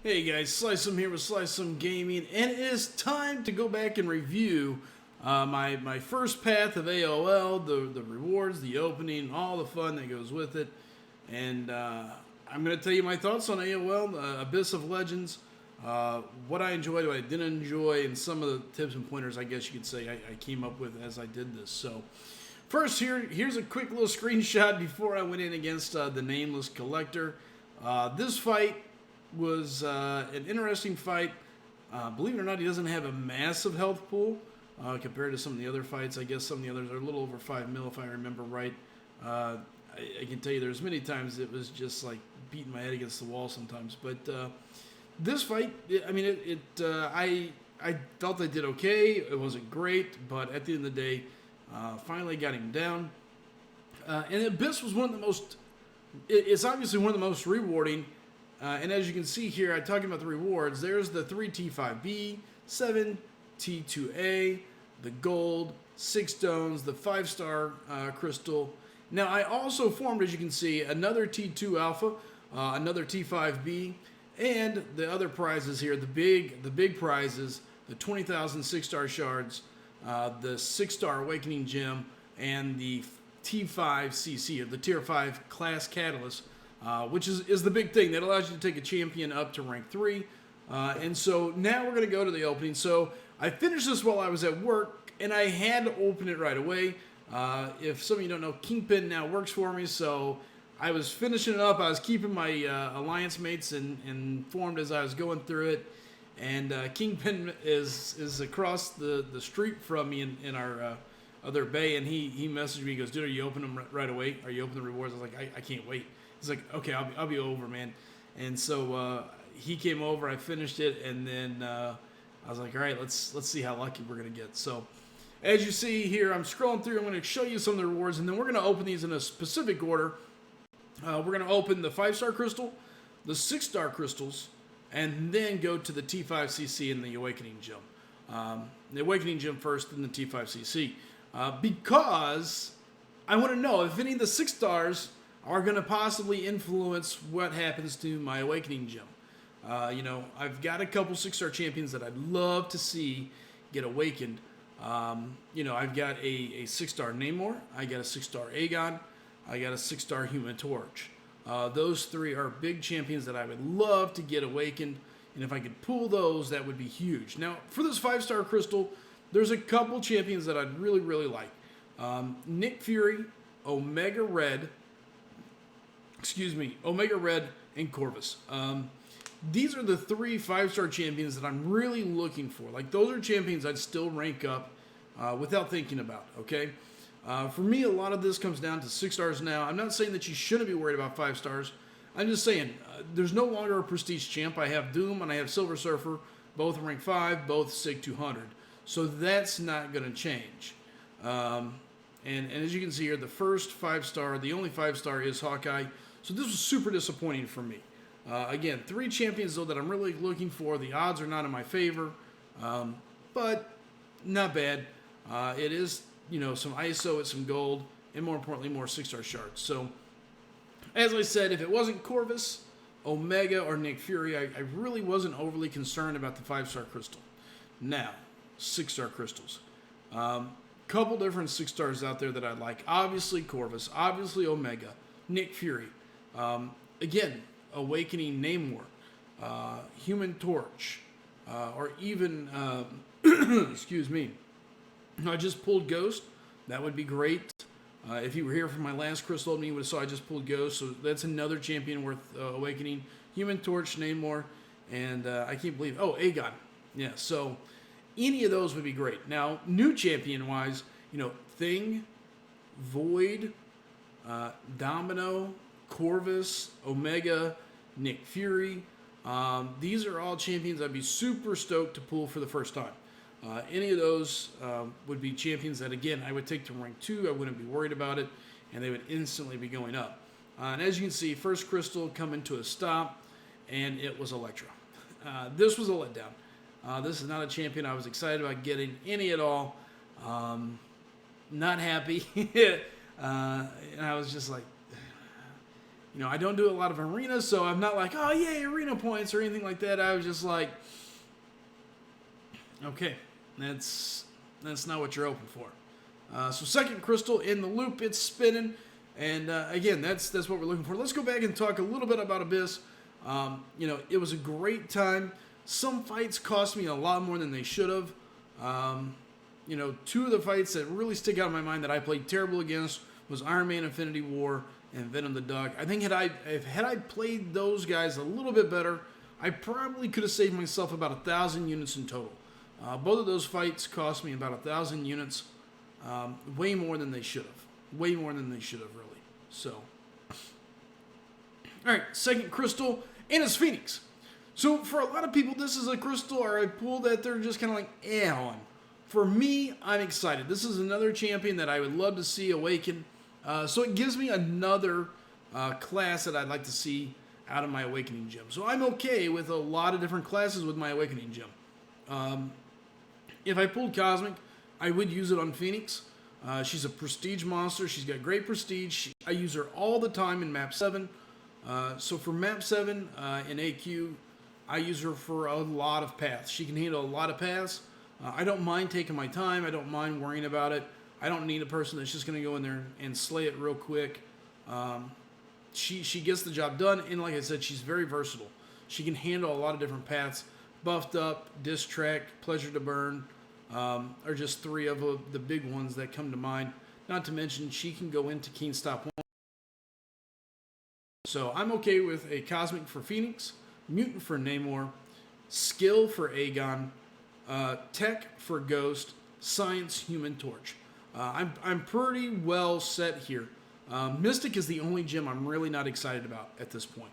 Hey guys, Sliceum here with Sliceum Gaming, and it is time to go back and review my first path of AOL, the rewards, the opening, all the fun that goes with it, and I'm going to tell you my thoughts on AOL, Abyss of Legends, what I enjoyed, what I didn't enjoy, and some of the tips and pointers I guess you could say I came up with as I did this. So first, here's a quick little screenshot before I went in against the Nameless Collector. This fight was an interesting fight. Believe it or not, he doesn't have a massive health pool compared to some of the other fights. I guess some of the others are a little over 5 mil, if I remember right. I can tell you there's many times it was just like beating my head against the wall sometimes. But this fight, I felt I did okay. It wasn't great, but at the end of the day, finally got him down. And Abyss was one of the most. It's obviously one of the most rewarding. And as you can see here, I'm talking about the rewards. There's the 3 T5B, 7 T2A, the gold, 6 stones, the 5-star crystal. Now, I also formed, as you can see, another T2 alpha, another T5B, and the other prizes here, the big prizes, the 20,000 6-star shards, the 6-star awakening gem, and the T5CC, or the Tier 5 class catalyst. Which is the big thing that allows you to take a champion up to rank 3. And so now we're going to go to the opening. So I finished this while I was at work, and I had to open it right away. If some of you don't know, Kingpin now works for me, so I was finishing it up. I was keeping my alliance mates informed as I was going through it. And Kingpin is across the street from me in our other bay, and he messaged me. He goes, "Dude, are you opening them right away? Are you opening the rewards?" I was like, I can't wait. He's like, "Okay, I'll be over, man." And so he came over. I finished it, and then I was like, "All right, let's see how lucky we're gonna get." So, as you see here, I'm scrolling through. I'm going to show you some of the rewards, and then we're going to open these in a specific order. We're going to open the 5-star crystal, the 6-star crystals, and then go to the T5CC and the Awakening Gem. The Awakening Gem first, then the T5CC, because I want to know if any of the 6 stars are going to possibly influence what happens to my Awakening Gem. I've got a couple 6-star champions that I'd love to see get awakened. I've got a 6-star Namor, I got a 6-star Aegon, I got a 6-star Human Torch. Those 3 are big champions that I would love to get awakened, and if I could pull those, that would be huge. Now, for this 5-star crystal, there's a couple champions that I'd really, really like. Nick Fury, Omega Red, and Corvus. These are the 3 5-star champions that I'm really looking for. Like, those are champions I'd still rank up without thinking about, okay? For me, a lot of this comes down to 6 stars now. I'm not saying that you shouldn't be worried about 5 stars. I'm just saying, there's no longer a prestige champ. I have Doom and I have Silver Surfer, both rank 5, both SIG 200. So that's not going to change. And as you can see here, the first 5-star, the only 5-star is Hawkeye. So this was super disappointing for me. Again, 3 champions, though, that I'm really looking for. The odds are not in my favor, but not bad. It is, some ISO, it's some gold, and more importantly, more 6-star shards. So, as I said, if it wasn't Corvus, Omega, or Nick Fury, I really wasn't overly concerned about the 5-star crystal. Now, 6-star crystals. Couple different 6 stars out there that I like. Obviously Corvus, obviously Omega, Nick Fury. Again, Awakening Namor, Human Torch, or even, excuse me, I just pulled Ghost. That would be great. If you were here for my last crystal opening, you would have saw I just pulled Ghost, so that's another champion worth awakening. Human Torch, Namor, and I can't believe, Aegon. Yeah, so any of those would be great. Now, new champion-wise, Thing, Void, Domino, Corvus, Omega, Nick Fury. These are all champions I'd be super stoked to pull for the first time. Any of those would be champions that, again, I would take to rank 2. I wouldn't be worried about it, and they would instantly be going up. And as you can see, first crystal coming to a stop, and it was Elektra. This was a letdown. This is not a champion I was excited about getting any at all. Not happy. And I was just like, You know, I don't do a lot of arenas, so I'm not like, oh, yay, arena points or anything like that. I was just like, okay, that's not what you're open for. So second crystal in the loop, it's spinning. And again, that's what we're looking for. Let's go back and talk a little bit about Abyss. You know, it was a great time. Some fights cost me a lot more than they should have. You know, two of the fights that really stick out in my mind that I played terrible against was Iron Man Infinity War and Venom the Duck. I think had I played those guys a little bit better, I probably could have saved myself about 1,000 units in total. Both of those fights cost me about 1,000 units, way more than they should have. Way more than they should have, really. So, all right, second crystal, and it's Phoenix. So for a lot of people, this is a crystal or a pool that they're just kind of like, on. For me, I'm excited. This is another champion that I would love to see awaken. So it gives me another class that I'd like to see out of my Awakening Gem. So I'm okay with a lot of different classes with my Awakening Gem. If I pulled Cosmic, I would use it on Phoenix. She's a prestige monster. She's got great prestige. I use her all the time in Map 7. So for Map 7 in AQ, I use her for a lot of paths. She can handle a lot of paths. I don't mind taking my time. I don't mind worrying about it. I don't need a person that's just going to go in there and slay it real quick. She gets the job done, and like I said, she's very versatile. She can handle a lot of different paths. Buffed Up, Diss Track, Pleasure to Burn are just three of the big ones that come to mind. Not to mention, she can go into Keen Stop 1. So I'm okay with a Cosmic for Phoenix, Mutant for Namor, Skill for Aegon, Tech for Ghost, Science, Human Torch. I'm pretty well set here. Mystic is the only gem I'm really not excited about at this point.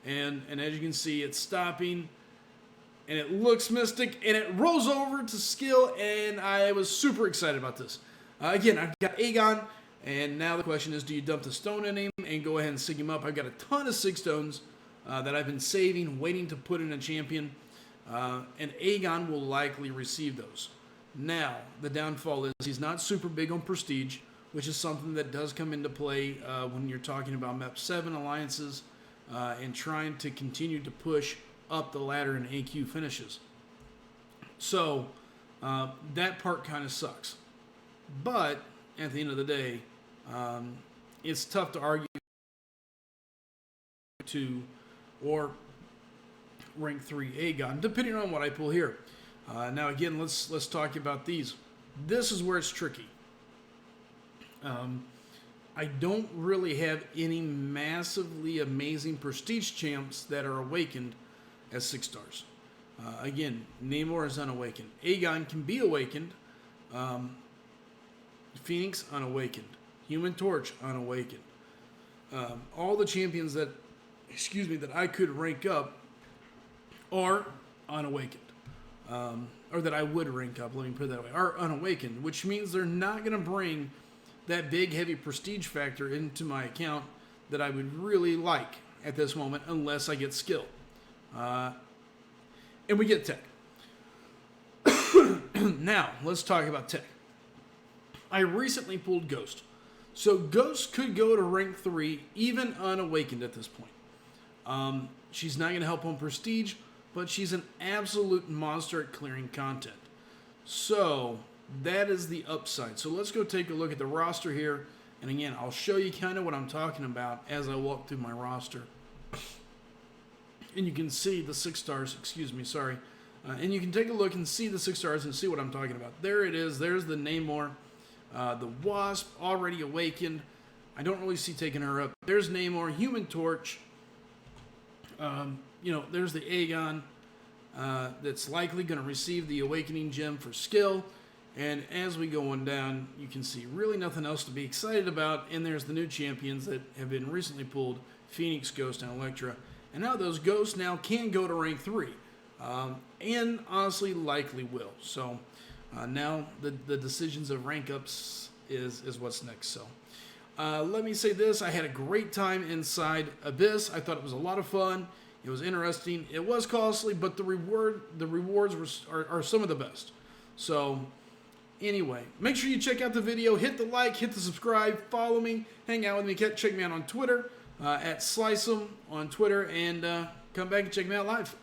And as you can see, it's stopping, and it looks Mystic, and it rolls over to Skill, and I was super excited about this. Again, I've got Aegon, and now the question is, do you dump the stone in him and go ahead and sig him up? I've got a ton of Sig Stones that I've been saving, waiting to put in a champion, and Aegon will likely receive those. Now, the downfall is he's not super big on prestige, which is something that does come into play when you're talking about Map 7 alliances and trying to continue to push up the ladder in AQ finishes. So, that part kind of sucks. But, at the end of the day, it's tough to argue to or rank 3 Aegon, depending on what I pull here. Now again, let's talk about these. This is where it's tricky. I don't really have any massively amazing prestige champs that are awakened as 6 stars. Again, Namor is unawakened. Aegon can be awakened. Phoenix unawakened. Human Torch unawakened. All the champions that I could rank up are unawakened. Or that I would rank up, let me put it that way, are unawakened, which means they're not going to bring that big, heavy prestige factor into my account that I would really like at this moment, unless I get skill. And we get tech. Now, let's talk about tech. I recently pulled Ghost. So Ghost could go to rank 3, even unawakened at this point. She's not going to help on prestige, but she's an absolute monster at clearing content. So that is the upside. So let's go take a look at the roster here. And again, I'll show you kind of what I'm talking about as I walk through my roster. And you can see the 6 stars, and you can take a look and see the 6 stars and see what I'm talking about. There it is. There's the Namor. The Wasp, already awakened. I don't really see taking her up. There's Namor, Human Torch. There's the Aegon that's likely going to receive the Awakening Gem for skill. And as we go on down, you can see really nothing else to be excited about. And there's the new champions that have been recently pulled, Phoenix, Ghost, and Elektra. And now those Ghosts now can go to rank 3. And honestly, likely will. So now the decisions of rank ups is what's next. So let me say this. I had a great time inside Abyss. I thought it was a lot of fun. It was interesting. It was costly, but the rewards are some of the best. So Anyway, make sure you check out the video, hit the like, hit the subscribe, follow me, hang out with me, check me out on Twitter, at Slice'em on Twitter, and come back and check me out live.